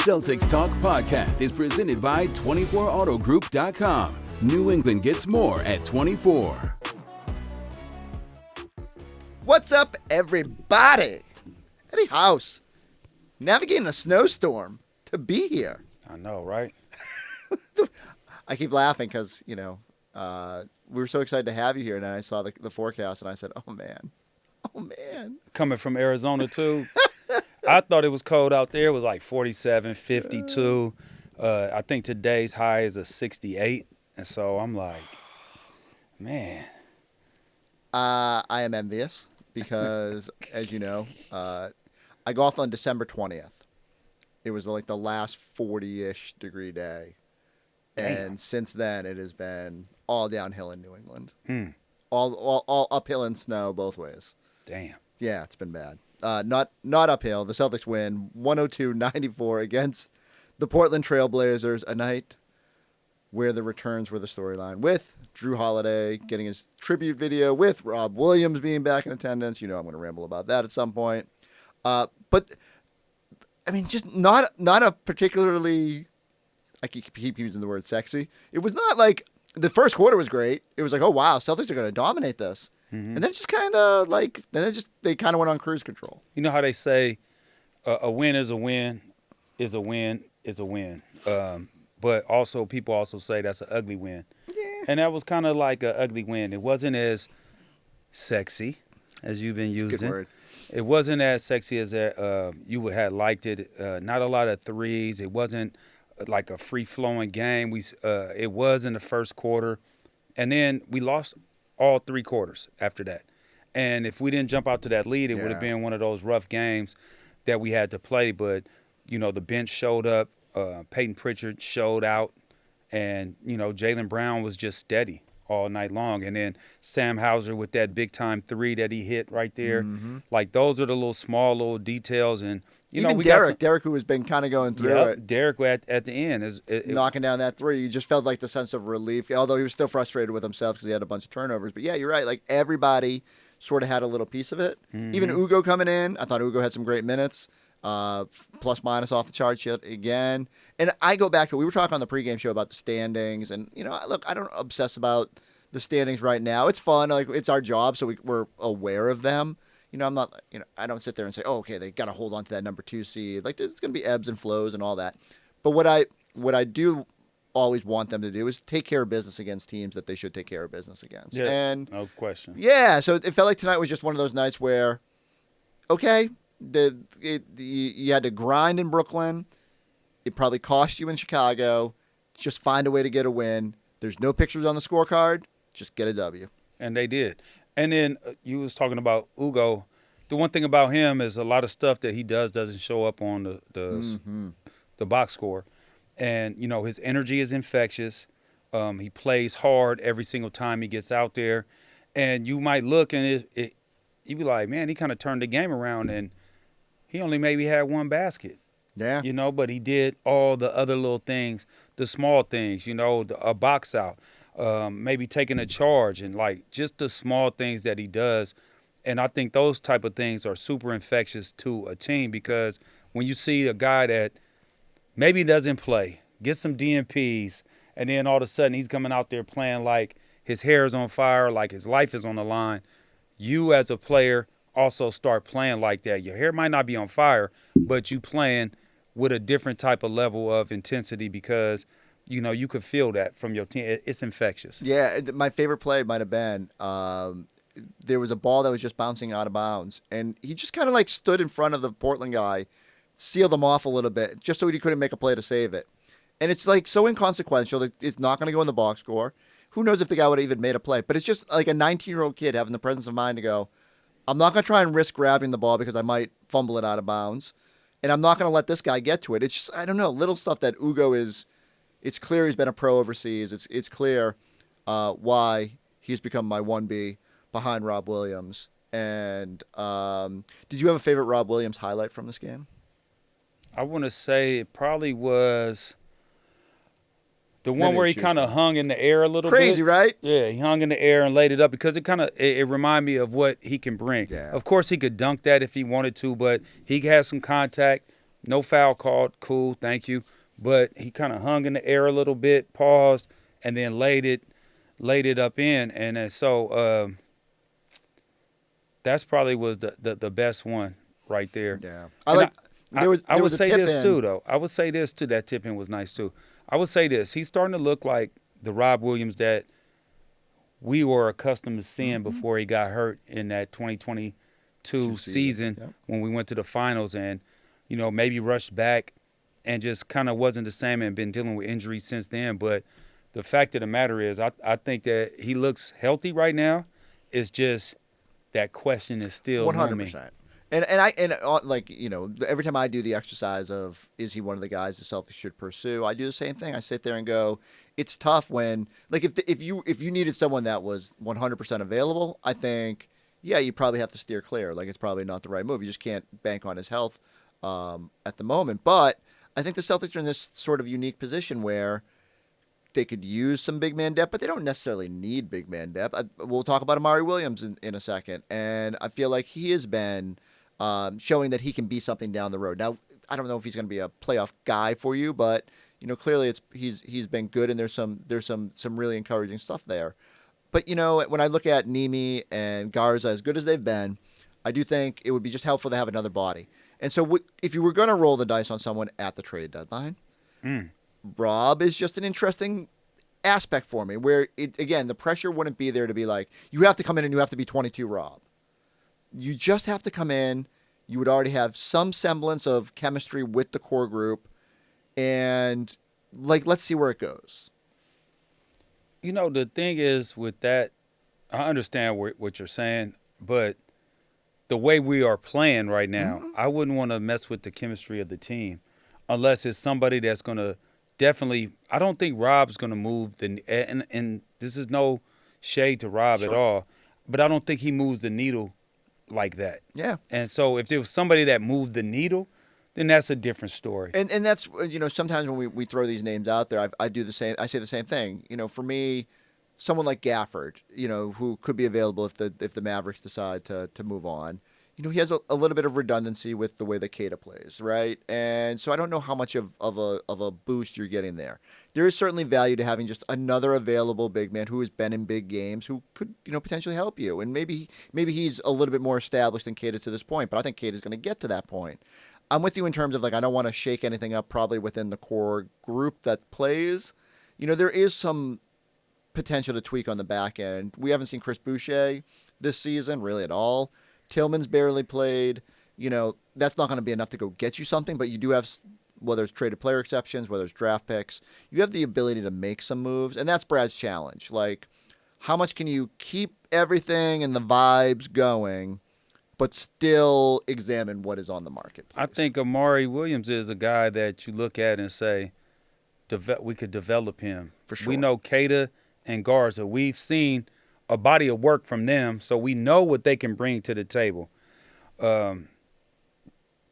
Celtics Talk podcast is presented by 24autogroup.com. New England gets more at 24. What's up, everybody? Eddie House, navigating a snowstorm to be here. I know, right? I keep laughing because, we were so excited to have you here, and then I saw the forecast, and I said, oh, man. Coming from Arizona, too. I thought it was cold out there. It was like 47, 52. I think today's high is a 68. And so I'm like, man. I am envious because, as you know, I golfed on December 20th. It was like the last 40-ish degree day. Damn. And since then, it has been all downhill in New England. All uphill in snow both ways. Damn. Yeah, it's been bad. Not uphill. The Celtics win 102-94 against the Portland Trailblazers, a night where the returns were the storyline, with Jrue Holiday getting his tribute video, with Rob Williams being back in attendance. You know I'm going to ramble about that at some point. But, I mean, just not a particularly, I keep using the word sexy. It was not like, the first quarter was great. It was like, oh, wow, Celtics are going to dominate this. Mm-hmm. And then it just kind of they kind of went on cruise control. You know how they say a win is a win, is a win, is a win. But also people also say that's an ugly win. Yeah. And that was kind of like an ugly win. It wasn't as sexy as you've been using. Good word. It wasn't as sexy as you would have liked it. Not a lot of threes. It wasn't like a free-flowing game. It was in the first quarter. And then we lost all three quarters after that. And if we didn't jump out to that lead, it would have been one of those rough games that we had to play. But, the bench showed up. Peyton Pritchard showed out. And, Jaylen Brown was just steady all night long. And then Sam Hauser with that big-time three that he hit right there. Mm-hmm. Like, those are the little details. And, even we Derek, who has been kind of going through it. Derek at the end. is knocking down that three. You just felt like the sense of relief, although he was still frustrated with himself because he had a bunch of turnovers. But, yeah, you're right. Like, everybody sort of had a little piece of it. Mm-hmm. Even Ugo coming in. I thought Ugo had some great minutes. Plus minus off the charts yet again. And I go back to, we were talking on the pregame show about the standings. And, look, I don't obsess about the standings right now. It's fun. Like, it's our job, so we're aware of them. I'm not, I don't sit there and say, oh, okay, they got to hold on to that number 2 seed. Like, there's going to be ebbs and flows and all that. But what I do always want them to do is take care of business against teams that they should take care of business against. Yeah, and no question. Yeah, so it felt like tonight was just one of those nights where, okay, you had to grind in Brooklyn. It probably cost you in Chicago. Just find a way to get a win. There's no pictures on the scorecard. Just get a W. And they did. And then you was talking about Ugo. The one thing about him is a lot of stuff that he doesn't show up on the box score. And, his energy is infectious. He plays hard every single time he gets out there. And you might look and you'd be like, man, he kind of turned the game around and he only maybe had one basket. Yeah. But he did all the other little things, the small things, a box out. Maybe taking a charge and just the small things that he does. And I think those type of things are super infectious to a team because when you see a guy that maybe doesn't play, get some DNPs, and then all of a sudden he's coming out there playing like his hair is on fire, like his life is on the line, you as a player also start playing like that. Your hair might not be on fire, but you playing with a different type of level of intensity because – you could feel that from your team. It's infectious. Yeah, my favorite play might have been there was a ball that was just bouncing out of bounds, and he just kind of stood in front of the Portland guy, sealed him off a little bit, just so he couldn't make a play to save it. And it's so inconsequential that it's not going to go in the box score. Who knows if the guy would have even made a play? But it's just like a 19-year-old kid having the presence of mind to go, I'm not going to try and risk grabbing the ball because I might fumble it out of bounds, and I'm not going to let this guy get to it. It's just, I don't know, little stuff that Ugo is. It's clear he's been a pro overseas. It's clear why he's become my 1B behind Rob Williams. And did you have a favorite Rob Williams highlight from this game? I want to say it probably was The one where he kind of hung in the air a little bit. Crazy, right? Yeah, he hung in the air and laid it up because it reminded me of what he can bring. Yeah. Of course, he could dunk that if he wanted to, but he has some contact. No foul called. Cool, thank you. But he kind of hung in the air a little bit, paused, and then laid it up in. And then that's probably was the best one right there. Yeah. I There would was a say tip this in. too, though. I would say this too. That tip in was nice too. I would say this. He's starting to look like the Rob Williams that we were accustomed to seeing before he got hurt in that 2022 season Yep. when we went to the finals and, maybe rushed back and just kind of wasn't the same and been dealing with injuries since then. But the fact of the matter is I think that he looks healthy right now. It's just that question is still 100%. And every time I do the exercise of is he one of the guys the Celtics should pursue, I do the same thing. I sit there and go, it's tough when if you needed someone that was 100% available, I think you probably have to steer clear. Like it's probably not the right move. You just can't bank on his health at the moment. But I think the Celtics are in this sort of unique position where they could use some big man depth, but they don't necessarily need big man depth. We'll talk about Amari Williams in a second, and I feel like he has been showing that he can be something down the road. Now, I don't know if he's going to be a playoff guy for you, but clearly he's been good, and there's some really encouraging stuff there. But when I look at Nemi and Garza, as good as they've been, I do think it would be just helpful to have another body. And so, if you were going to roll the dice on someone at the trade deadline. Rob is just an interesting aspect for me where, again, the pressure wouldn't be there to be like, you have to come in and you have to be 22 Rob. You just have to come in. You would already have some semblance of chemistry with the core group. And, let's see where it goes. The thing is with that, I understand what you're saying, but the way we are playing right now, I wouldn't want to mess with the chemistry of the team unless it's somebody that's going to definitely, I don't think Rob's going to move and this is no shade to Rob at all, but I don't think he moves the needle like that. Yeah. And so if there was somebody that moved the needle, then that's a different story. And that's, sometimes when we throw these names out there, I do the same. I say the same thing. For me, someone like Gafford, who could be available if the Mavericks decide to move on. He has a little bit of redundancy with the way that Keita plays, right? And so I don't know how much of a boost you're getting there. There is certainly value to having just another available big man who has been in big games who could, potentially help you. And maybe he's a little bit more established than Keita to this point, but I think Keita's going to get to that point. I'm with you in terms of I don't want to shake anything up probably within the core group that plays. There is some potential to tweak on the back end. We haven't seen Chris Boucher this season really at all. Tillman's barely played. That's not going to be enough to go get you something, but you do have, whether it's traded player exceptions, whether it's draft picks, you have the ability to make some moves, and that's Brad's challenge. How much can you keep everything and the vibes going, but still examine what is on the market? I think Amari Williams is a guy that you look at and say, we could develop him. For sure. We know Keita and Garza. We've seen a body of work from them, so we know what they can bring to the table.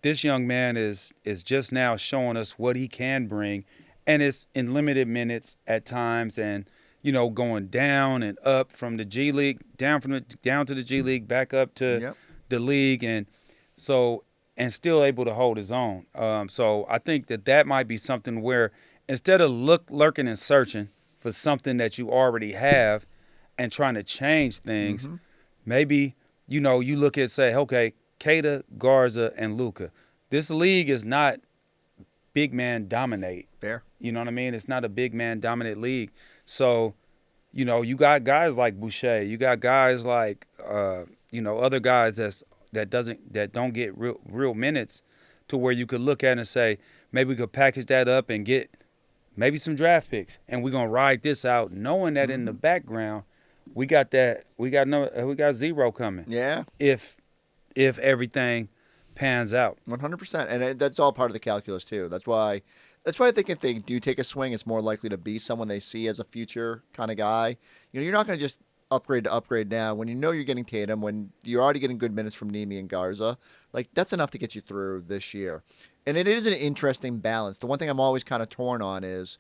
This young man is just now showing us what he can bring, and it's in limited minutes at times, and going down and up from the G League, down to the G League, back up to the league, and still able to hold his own. So I think that might be something where instead of lurking and searching for something that you already have and trying to change things, maybe, you look at, say, okay, Keita, Garza, and Luka. This league is not big man dominate. Fair. You know what I mean? It's not a big man dominant league. So, you got guys like Boucher. You got guys like, other guys that don't get real minutes to where you could look at and say, maybe we could package that up and get maybe some draft picks, and we're gonna ride this out, knowing that in the background we got zero coming. Yeah. If everything pans out. 100%, and that's all part of the calculus too. That's why I think if they do take a swing, it's more likely to be someone they see as a future kind of guy. You're not going to just upgrade to upgrade now when you're getting Tatum, when you're already getting good minutes from Nemi and Garza. That's enough to get you through this year. And it is an interesting balance. The one thing I'm always kind of torn on is,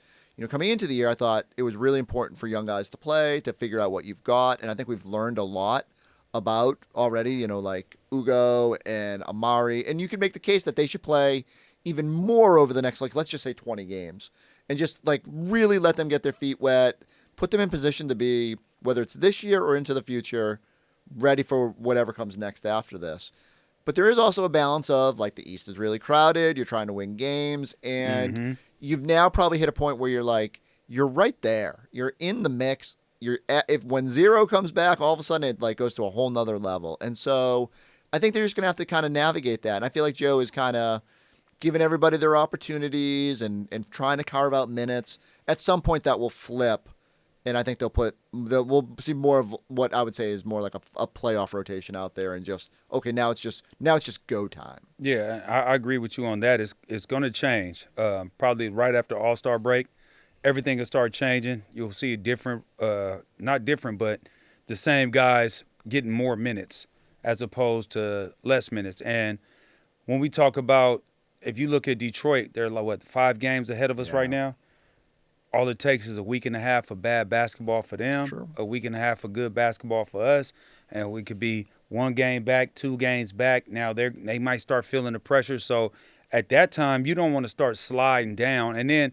coming into the year, I thought it was really important for young guys to play, to figure out what you've got. And I think we've learned a lot about already, like Ugo and Amari. And you can make the case that they should play even more over the next, like, let's just say 20 games, and just like really let them get their feet wet, put them in position to be, whether it's this year or into the future, ready for whatever comes next after this. But there is also a balance of, like, the East is really crowded. You're trying to win games, and you've now probably hit a point where you're like, you're right there. You're in the mix. If when zero comes back, all of a sudden it like goes to a whole nother level. And so I think they're just going to have to kind of navigate that. And I feel like Joe is kind of giving everybody their opportunities and trying to carve out minutes. At some point that will flip. And I think we'll see more of what I would say is more like a playoff rotation out there, and just, okay, now it's just go time. Yeah, I agree with you on that. It's going to change. Probably right after All-Star break, everything will start changing. You'll see different, not different, but the same guys getting more minutes as opposed to less minutes. And when we talk about, if you look at Detroit, they're like, 5 games ahead of us right now? All it takes is a week and a half of bad basketball for them, a week and a half of good basketball for us, and we could be 1 game back, 2 games back. Now they might start feeling the pressure. So at that time, you don't want to start sliding down. And then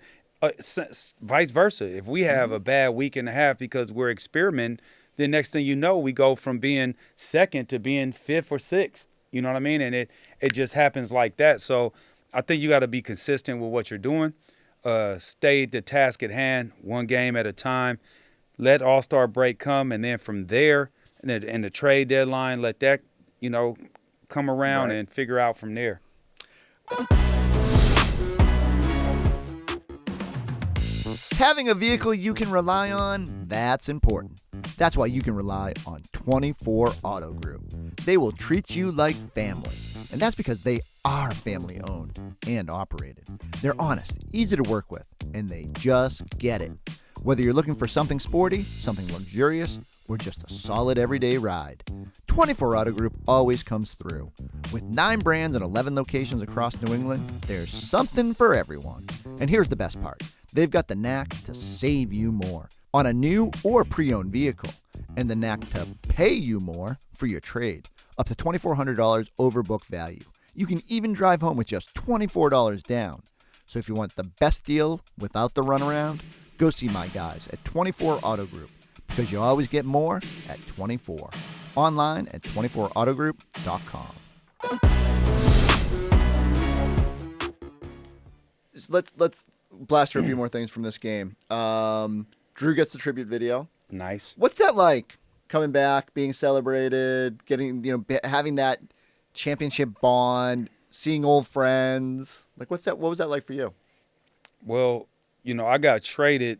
vice versa. If we have a bad week and a half because we're experimenting, then next thing you know, we go from being second to being 5th or 6th. You know what I mean? And it just happens like that. So I think you got to be consistent with what you're doing. Stay the task at hand, 1 game at a time. Let All-Star break come, and then from there, and the trade deadline, let that, come around and figure out from there. Having a vehicle you can rely on, that's important. That's why you can rely on 24 Auto Group. They will treat you like family. And that's because they are family owned and operated. They're honest, easy to work with, and they just get it. Whether you're looking for something sporty, something luxurious, or just a solid everyday ride, 24 Auto Group always comes through. With 9 brands and 11 locations across New England, there's something for everyone. And here's the best part. They've got the knack to save you more on a new or pre-owned vehicle, and the knack to pay you more for your trade, up to $2,400 over book value. You can even drive home with just $24 down. So if you want the best deal without the runaround, go see my guys at 24 Auto Group, because you always get more at 24. Online at 24autogroup.com. Let's blast through a few more things from this game. Jrue gets the tribute video. Nice. What's that like? Coming back, being celebrated, getting, having that championship bond, seeing old friends. Like, what was that like for you? Well, I got traded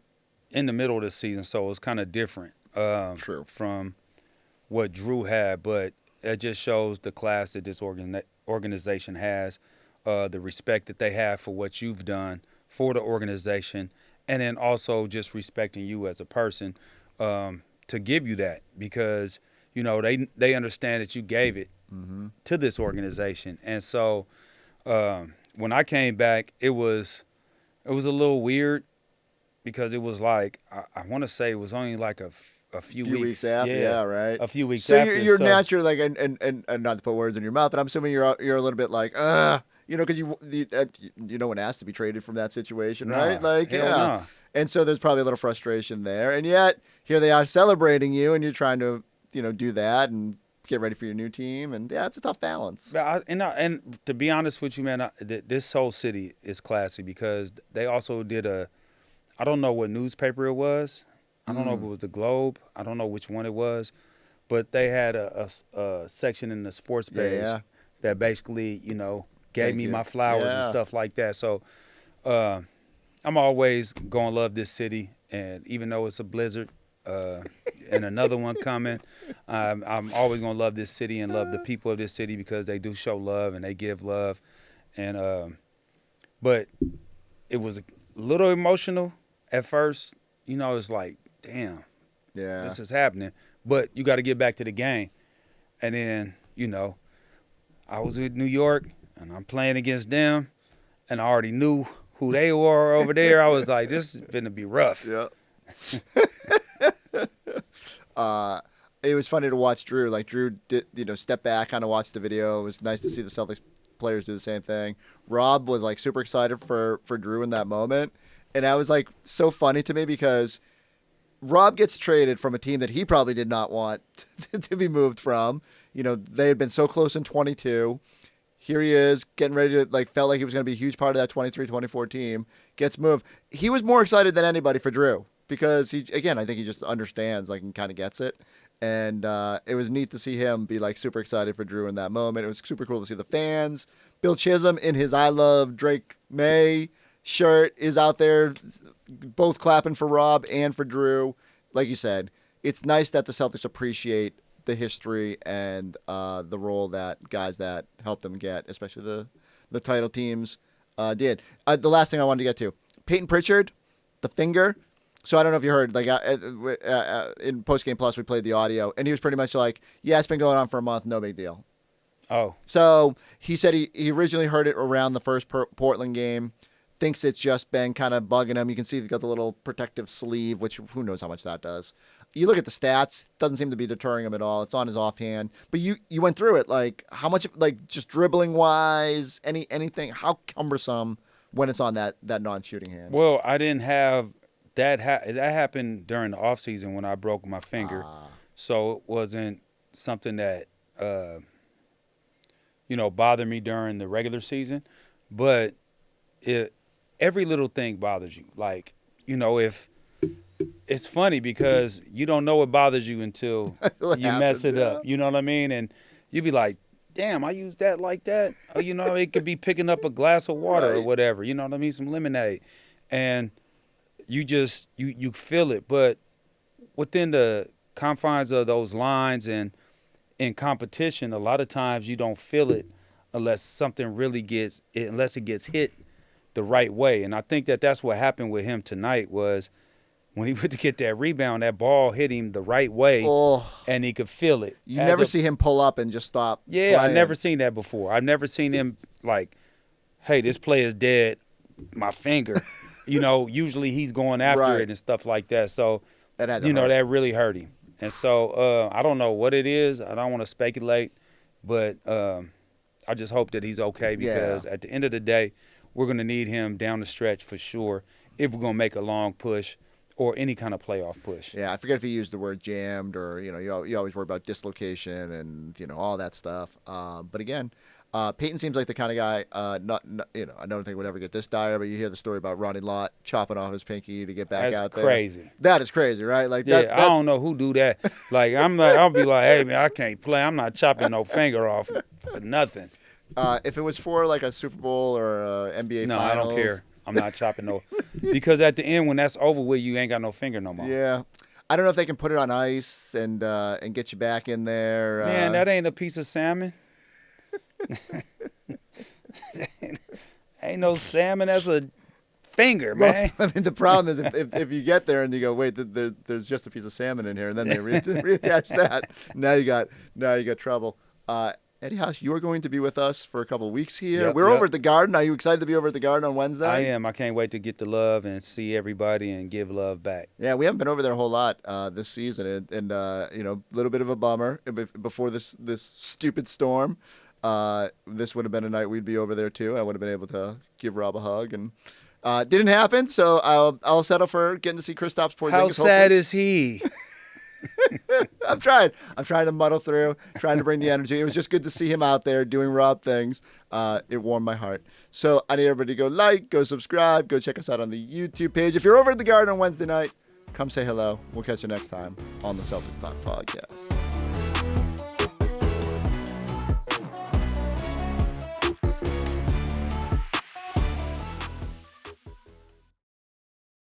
in the middle of the season, so it was kind of different from what Jrue had, but it just shows the class that this organization has, the respect that they have for what you've done for the organization, and then also just respecting you as a person, to give you that, because they understand that you gave it to this organization. And so when I came back, it was a little weird, because it was like, I want to say it was only like a few weeks after, right? A few weeks so after. You're naturally like, and not to put words in your mouth, but I'm assuming you're a little bit like, because no one asked to be traded from that situation, right? Like, Nah. And so there's probably a little frustration there. And yet, here they are celebrating you, and you're trying to, do that and get ready for your new team. And, it's a tough balance. And to be honest with you, man, this whole city is classy, because they also did I don't know what newspaper it was. I don't know if it was the Globe. I don't know which one it was. But they had a section in the sports page that basically, gave me my flowers and stuff like that. So I'm always going to love this city. And even though it's a blizzard and another one coming, I'm always going to love this city and love the people of this city, because they do show love and they give love. And but it was a little emotional at first. It's like, damn, this is happening. But you got to get back to the game. And then, I was with New York, and I'm playing against them, and I already knew who they were over there. I was like, this is finna be rough. Yeah. It was funny to watch Jrue. Like, Jrue did, step back, kind of watch the video. It was nice to see the Celtics players do the same thing. Rob was like super excited for Jrue in that moment. And that was like so funny to me because Rob gets traded from a team that he probably did not want to be moved from. You know, they had been so close in 22. Here he is getting ready to, like, felt like he was going to be a huge part of that 23-24 team. Gets moved. He was more excited than anybody for Jrue because I think he just understands, like, and kind of gets it. And it was neat to see him be, like, super excited for Jrue in that moment. It was super cool to see the fans. Bill Chisholm in his I Love Drake May shirt is out there, both clapping for Rob and for Jrue. Like you said, it's nice that the Celtics appreciate the history and the role that guys that helped them get, especially the title teams, did. The last thing I wanted to get to, Peyton Pritchard, the finger. So I don't know if you heard, like in PostGame Plus, we played the audio, and he was pretty much like, yeah, it's been going on for a month, no big deal. Oh. So he said he originally heard it around the first Portland game, thinks it's just been kind of bugging him. You can see he's got the little protective sleeve, which who knows how much that does. You look at the stats, doesn't seem to be deterring him at all. It's on his offhand. But you went through it, like how much, like just dribbling wise, anything, how cumbersome when it's on that non-shooting hand. Well, I didn't have that. That happened during the off season when I broke my finger, so it wasn't something that bothered me during the regular season. But every little thing bothers you. Like, if it's funny because you don't know what bothers you until you mess it up. You know what I mean? And you be like, damn, I used that like that. Or, it could be picking up a glass of water or whatever. You know what I mean? Some lemonade. And you just, you feel it. But within the confines of those lines and in competition, a lot of times you don't feel it unless it gets hit the right way. And I think that's what happened with him tonight was when he went to get that rebound, that ball hit him the right way, and he could feel it. You never see him pull up and just stop playing. I've never seen that before. I've never seen him like, hey, this play is dead, my finger. Usually he's going after it and stuff like that. So, that really hurt him. And so I don't know what it is. I don't want to speculate, but I just hope that he's okay because at the end of the day, we're going to need him down the stretch for sure if we're going to make a long push or any kind of playoff push. Yeah, I forget if he used the word jammed or, you always worry about dislocation and, all that stuff. But again, Peyton seems like the kind of guy, I don't think would ever get this dire, but you hear the story about Ronnie Lott chopping off his pinky to get back out there. That's crazy. That is crazy, right? Like I don't know who do that. Like, I'll be like, hey, man, I can't play. I'm not chopping no finger off for nothing. If it was for like a Super Bowl or NBA No, Finals. I don't care. I'm not chopping no. Because at the end, when that's over with, you ain't got no finger no more. Yeah. I don't know if they can put it on ice and get you back in there. Man, that ain't a piece of salmon. Ain't no salmon. That's a finger, man. Well, I mean, the problem is if you get there and you go, wait, there's just a piece of salmon in here, and then they reattach that. Now you got trouble. Eddie House, you are going to be with us for a couple of weeks here. We're over at the Garden. Are you excited to be over at the Garden on Wednesday? I am. I can't wait to get the love and see everybody and give love back. Yeah, we haven't been over there a whole lot this season, and a little bit of a bummer before this stupid storm. This would have been a night we'd be over there too. I would have been able to give Rob a hug, and didn't happen. So I'll settle for getting to see Kristaps Porzingis. How sad is he? I'm trying to muddle through, trying to bring the energy. It was just good to see him out there doing Rob things. It warmed my heart. So I need everybody to go go subscribe, go check us out on the YouTube page. If you're over at the Garden on Wednesday night, come say hello. We'll catch you next time on the Celtics Talk podcast.